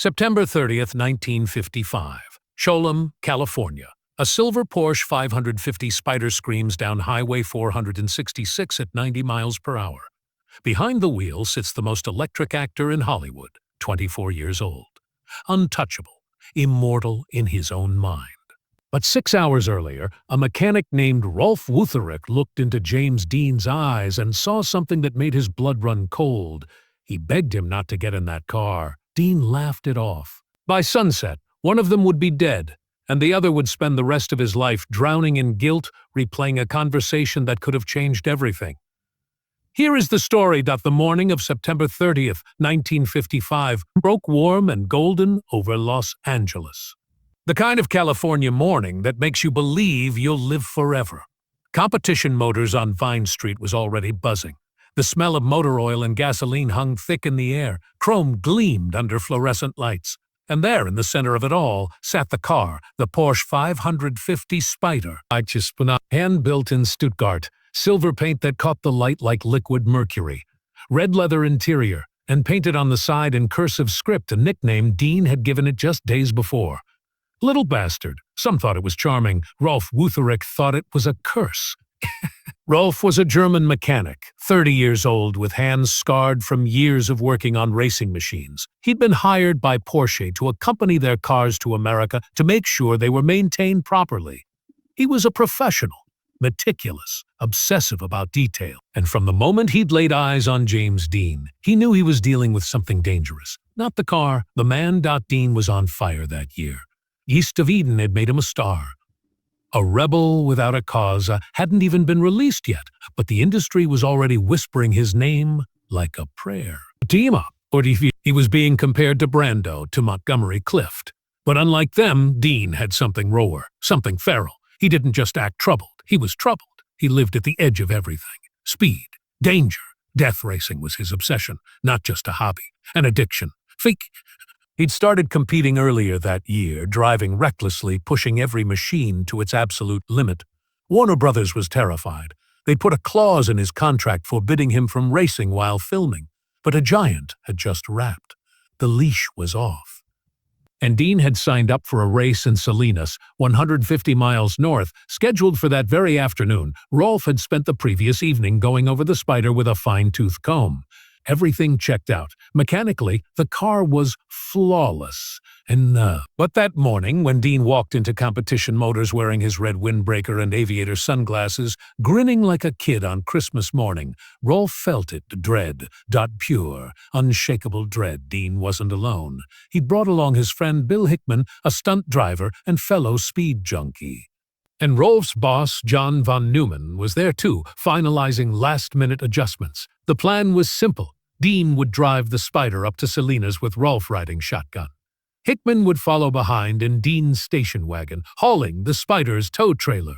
September 30th, 1955. Sholem, California. A silver Porsche 550 Spyder screams down Highway 466 at 90 miles per hour. Behind the wheel sits the most electric actor in Hollywood, 24 years old. Untouchable, immortal in his own mind. But 6 hours earlier, a mechanic named Rolf Wütherich looked into James Dean's eyes and saw something that made his blood run cold. He begged him not to get in that car. Dean laughed it off. By sunset, one of them would be dead, and the other would spend the rest of his life drowning in guilt, replaying a conversation that could have changed everything. Here is the story that the morning of September 30th, 1955, broke warm and golden over Los Angeles. The kind of California morning that makes you believe you'll live forever. Competition Motors on Vine Street was already buzzing. The smell of motor oil and gasoline hung thick in the air. Chrome gleamed under fluorescent lights. And there, in the center of it all, sat the car, the Porsche 550 Spyder. Hand-built in Stuttgart, silver paint that caught the light like liquid mercury. Red leather interior, and painted on the side in cursive script a nickname Dean had given it just days before. Little bastard. Some thought it was charming. Rolf Wütherich thought it was a curse. Rolf was a German mechanic, 30 years old, with hands scarred from years of working on racing machines. He'd been hired by Porsche to accompany their cars to America to make sure they were maintained properly. He was a professional, meticulous, obsessive about detail, and from the moment he'd laid eyes on James Dean, he knew he was dealing with something dangerous. Not the car, the man. Dean was on fire that year. East of Eden had made him a star. A rebel without a cause hadn't even been released yet, but the industry was already whispering his name like a prayer. Team up, or he was being compared to Brando, to Montgomery Clift. But unlike them, Dean had something rawer, something feral. He didn't just act troubled, he was troubled. He lived at the edge of everything. Speed, danger, death racing was his obsession, not just a hobby, an addiction. He'd started competing earlier that year, driving recklessly, pushing every machine to its absolute limit. Warner Brothers was terrified. They'd put a clause in his contract forbidding him from racing while filming. But a giant had just wrapped. The leash was off. And Dean had signed up for a race in Salinas, 150 miles north, scheduled for that very afternoon. Rolf had spent the previous evening going over the Spyder with a fine-tooth comb. Everything checked out. Mechanically, the car was flawless. But that morning, when Dean walked into Competition Motors wearing his red windbreaker and aviator sunglasses, grinning like a kid on Christmas morning, Rolf felt it, dread, pure, unshakable dread. Dean wasn't alone. He'd brought along his friend Bill Hickman, a stunt driver and fellow speed junkie. And Rolf's boss, John von Neumann, was there too, finalizing last-minute adjustments. The plan was simple. Dean would drive the Spyder up to Salinas with Rolf riding shotgun. Hickman would follow behind in Dean's station wagon, hauling the Spyder's tow trailer.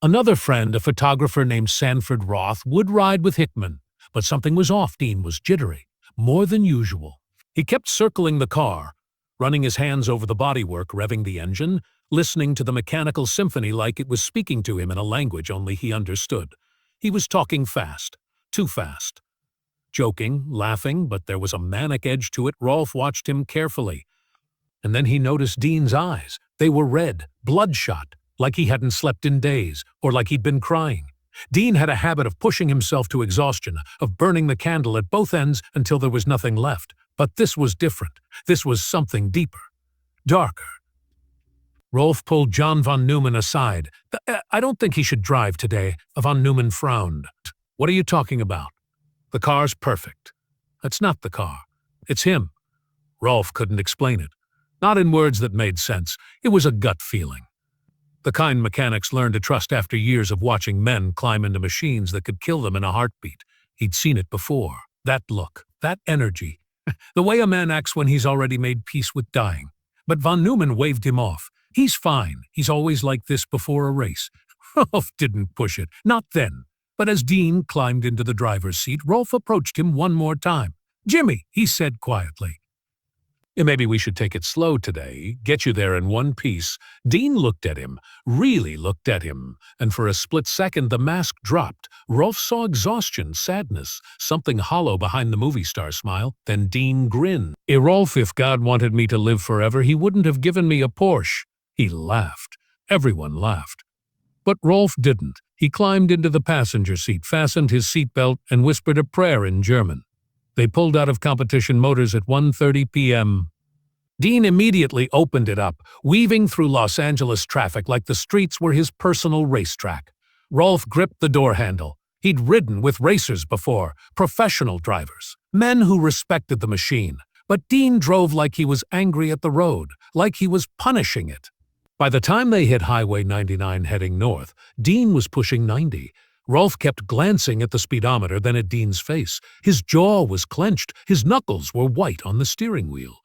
Another friend, a photographer named Sanford Roth, would ride with Hickman. But something was off. Dean was jittery, more than usual. He kept circling the car, running his hands over the bodywork, revving the engine, listening to the mechanical symphony like it was speaking to him in a language only he understood. He was talking fast, too fast. Joking, laughing, but there was a manic edge to it. Rolf watched him carefully. And then he noticed Dean's eyes. They were red, bloodshot, like he hadn't slept in days, or like he'd been crying. Dean had a habit of pushing himself to exhaustion, of burning the candle at both ends until there was nothing left. But this was different. This was something deeper, darker. Rolf pulled John von Neumann aside. I don't think he should drive today. Von Neumann frowned. What are you talking about? The car's perfect. That's not the car. It's him. Rolf couldn't explain it. Not in words that made sense. It was a gut feeling. The kind mechanics learn to trust after years of watching men climb into machines that could kill them in a heartbeat. He'd seen it before. That look, that energy. The way a man acts when he's already made peace with dying. But von Neumann waved him off. He's fine. He's always like this before a race. Rolf didn't push it. Not then. But as Dean climbed into the driver's seat, Rolf approached him one more time. "Jimmy," he said quietly. Maybe we should take it slow today, get you there in one piece." Dean looked at him, really looked at him, and for a split second the mask dropped. Rolf saw exhaustion, sadness, something hollow behind the movie star smile. Then Dean grinned. Rolf, if God wanted me to live forever, he wouldn't have given me a Porsche." He laughed. Everyone laughed. But Rolf didn't. He climbed into the passenger seat, fastened his seatbelt, and whispered a prayer in German. They pulled out of Competition Motors at 1:30 p.m. Dean immediately opened it up, weaving through Los Angeles traffic like the streets were his personal racetrack. Rolf gripped the door handle. He'd ridden with racers before, professional drivers, men who respected the machine. But Dean drove like he was angry at the road, like he was punishing it. By the time they hit Highway 99 heading north, Dean was pushing 90. Rolf kept glancing at the speedometer, then at Dean's face. His jaw was clenched. His knuckles were white on the steering wheel.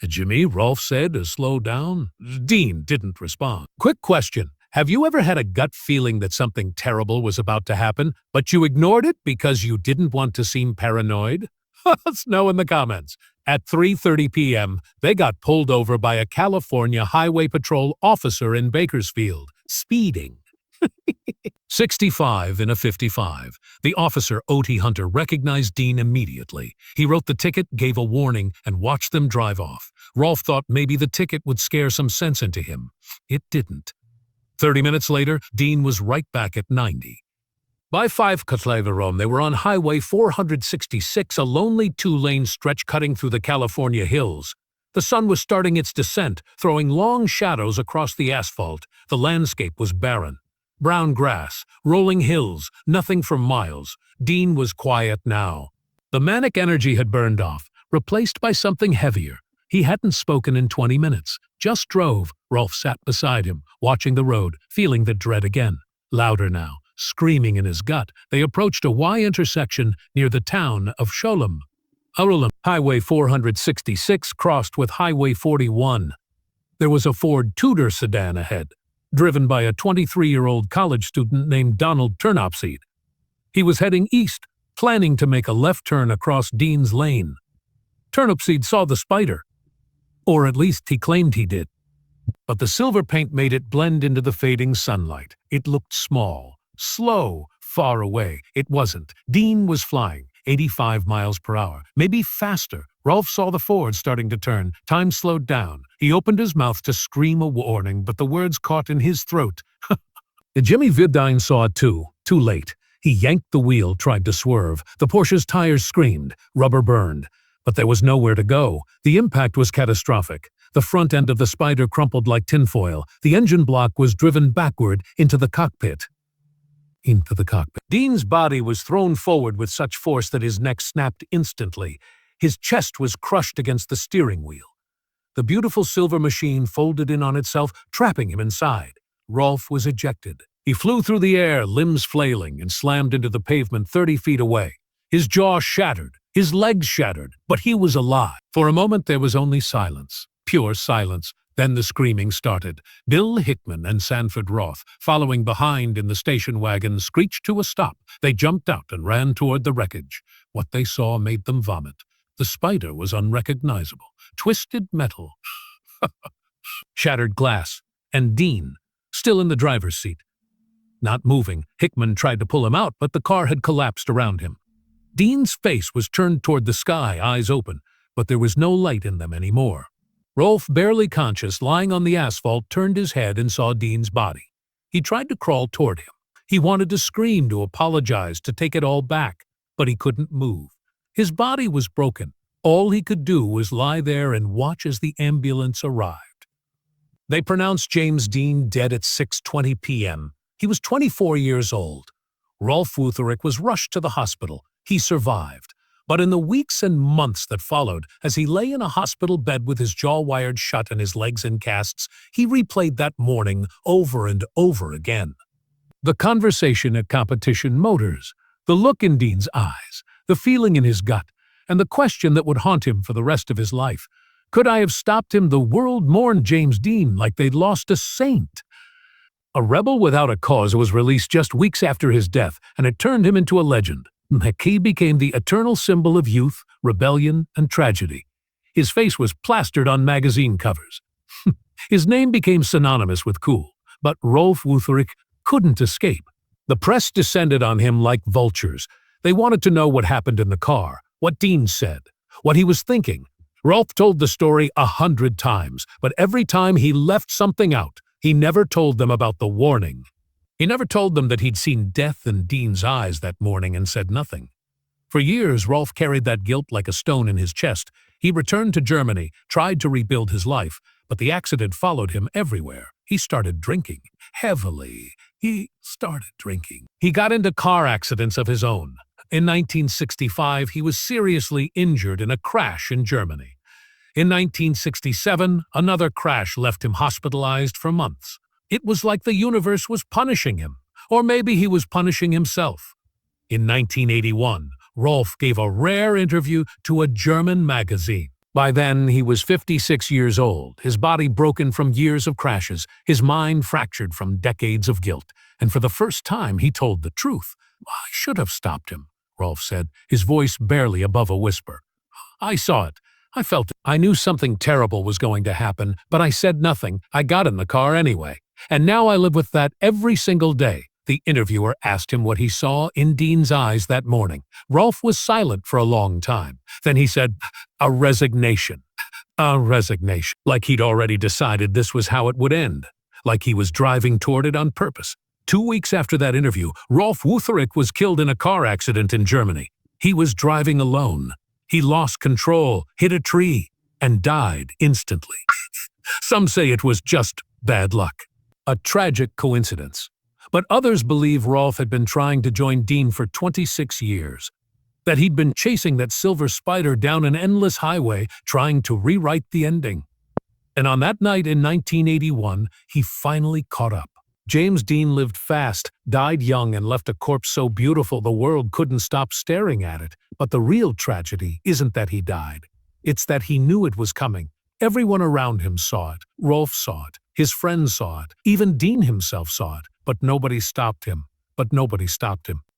"Jimmy," Rolf said, "slow down." Dean didn't respond. "Quick question. Have you ever had a gut feeling that something terrible was about to happen, but you ignored it because you didn't want to seem paranoid?" Let us know in the comments. At 3:30 p.m., they got pulled over by a California Highway Patrol officer in Bakersfield, speeding. 65 in a 55. The officer, O.T. Hunter, recognized Dean immediately. He wrote the ticket, gave a warning, and watched them drive off. Rolf thought maybe the ticket would scare some sense into him. It didn't. 30 minutes later, Dean was right back at 90. By 5 Katleverom, they were on Highway 466, a lonely two-lane stretch cutting through the California hills. The sun was starting its descent, throwing long shadows across the asphalt. The landscape was barren. Brown grass, rolling hills, nothing for miles. Dean was quiet now. The manic energy had burned off, replaced by something heavier. He hadn't spoken in 20 minutes, just drove. Rolf sat beside him, watching the road, feeling the dread again. Louder now, screaming in his gut, they approached a Y intersection near the town of Sholem. Highway 466 crossed with Highway 41. There was a Ford Tudor sedan ahead, driven by a 23-year-old college student named Donald Turnopseed. He was heading east, planning to make a left turn across Dean's lane. Turnopseed saw the Spyder, or at least he claimed he did. But the silver paint made it blend into the fading sunlight. It looked small, slow, far away. It wasn't. Dean was flying, 85 miles per hour, maybe faster. Rolf saw the Ford starting to turn. Time slowed down. He opened his mouth to scream a warning, but the words caught in his throat. Jimmy Vidine saw it too late. He yanked the wheel, tried to swerve. The Porsche's tires screamed. Rubber burned. But there was nowhere to go. The impact was catastrophic. The front end of the Spyder crumpled like tinfoil. The engine block was driven backward into the cockpit. Dean's body was thrown forward with such force that his neck snapped instantly. His chest was crushed against the steering wheel. The beautiful silver machine folded in on itself, trapping him inside. Rolf was ejected. He flew through the air, limbs flailing, and slammed into the pavement 30 feet away. His jaw shattered, his legs shattered, but he was alive. For a moment there was only silence, pure silence. Then the screaming started. Bill Hickman and Sanford Roth, following behind in the station wagon, screeched to a stop. They jumped out and ran toward the wreckage. What they saw made them vomit. The Spyder was unrecognizable. Twisted metal, shattered glass, and Dean, still in the driver's seat. Not moving, Hickman tried to pull him out, but the car had collapsed around him. Dean's face was turned toward the sky, eyes open, but there was no light in them anymore. Rolf, barely conscious, lying on the asphalt, turned his head and saw Dean's body. He tried to crawl toward him. He wanted to scream, to apologize, to take it all back, but he couldn't move. His body was broken. All he could do was lie there and watch as the ambulance arrived. They pronounced James Dean dead at 6:20 p.m. He was 24 years old. Rolf Wütherich was rushed to the hospital. He survived. But in the weeks and months that followed, as he lay in a hospital bed with his jaw wired shut and his legs in casts, he replayed that morning over and over again. The conversation at Competition Motors, the look in Dean's eyes, the feeling in his gut, and the question that would haunt him for the rest of his life. Could I have stopped him? The world mourned James Dean like they'd lost a saint. A Rebel Without a Cause was released just weeks after his death, and it turned him into a legend. He became the eternal symbol of youth, rebellion, and tragedy. His face was plastered on magazine covers. His name became synonymous with cool, but Rolf Wütherich couldn't escape. The press descended on him like vultures. They wanted to know what happened in the car, what Dean said, what he was thinking. Rolf told the story 100 times, but every time he left something out. He never told them about the warning. He never told them that he'd seen death in Dean's eyes that morning and said nothing. For years, Rolf carried that guilt like a stone in his chest. He returned to Germany, tried to rebuild his life, but the accident followed him everywhere. He started drinking. Heavily. He started drinking. He got into car accidents of his own. In 1965, he was seriously injured in a crash in Germany. In 1967, another crash left him hospitalized for months. It was like the universe was punishing him, or maybe he was punishing himself. In 1981, Rolf gave a rare interview to a German magazine. By then, he was 56 years old, his body broken from years of crashes, his mind fractured from decades of guilt. And for the first time, he told the truth. "I should have stopped him," Rolf said, his voice barely above a whisper. "I saw it. I felt it. I knew something terrible was going to happen, but I said nothing. I got in the car anyway. And now I live with that every single day." The interviewer asked him what he saw in Dean's eyes that morning. Rolf was silent for a long time. Then he said, "A resignation. A resignation." Like he'd already decided this was how it would end. Like he was driving toward it on purpose. 2 weeks after that interview, Rolf Wütherich was killed in a car accident in Germany. He was driving alone. He lost control, hit a tree, and died instantly. Some say it was just bad luck. A tragic coincidence. But others believe Rolf had been trying to join Dean for 26 years. That he'd been chasing that silver Spyder down an endless highway, trying to rewrite the ending. And on that night in 1981, he finally caught up. James Dean lived fast, died young, and left a corpse so beautiful the world couldn't stop staring at it. But the real tragedy isn't that he died. It's that he knew it was coming. Everyone around him saw it. Rolf saw it. His friends saw it. Even Dean himself saw it. But nobody stopped him.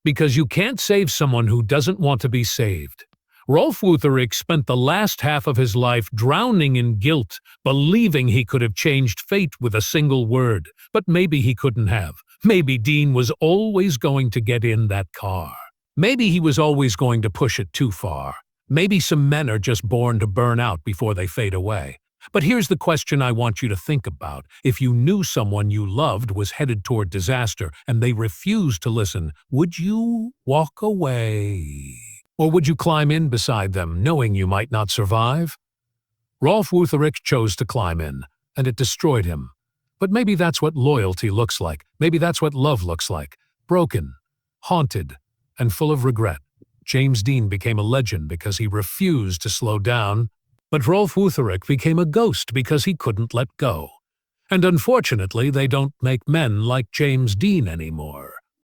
Because you can't save someone who doesn't want to be saved. Rolf Wütherich spent the last half of his life drowning in guilt, believing he could have changed fate with a single word. But maybe he couldn't have. Maybe Dean was always going to get in that car. Maybe he was always going to push it too far. Maybe some men are just born to burn out before they fade away. But here's the question I want you to think about. If you knew someone you loved was headed toward disaster and they refused to listen, would you walk away? Or would you climb in beside them, knowing you might not survive? Rolf Wütherich chose to climb in, and it destroyed him. But maybe that's what loyalty looks like. Maybe that's what love looks like. Broken, haunted, and full of regret. James Dean became a legend because he refused to slow down. But Rolf Wütherich became a ghost because he couldn't let go. And unfortunately, they don't make men like James Dean anymore.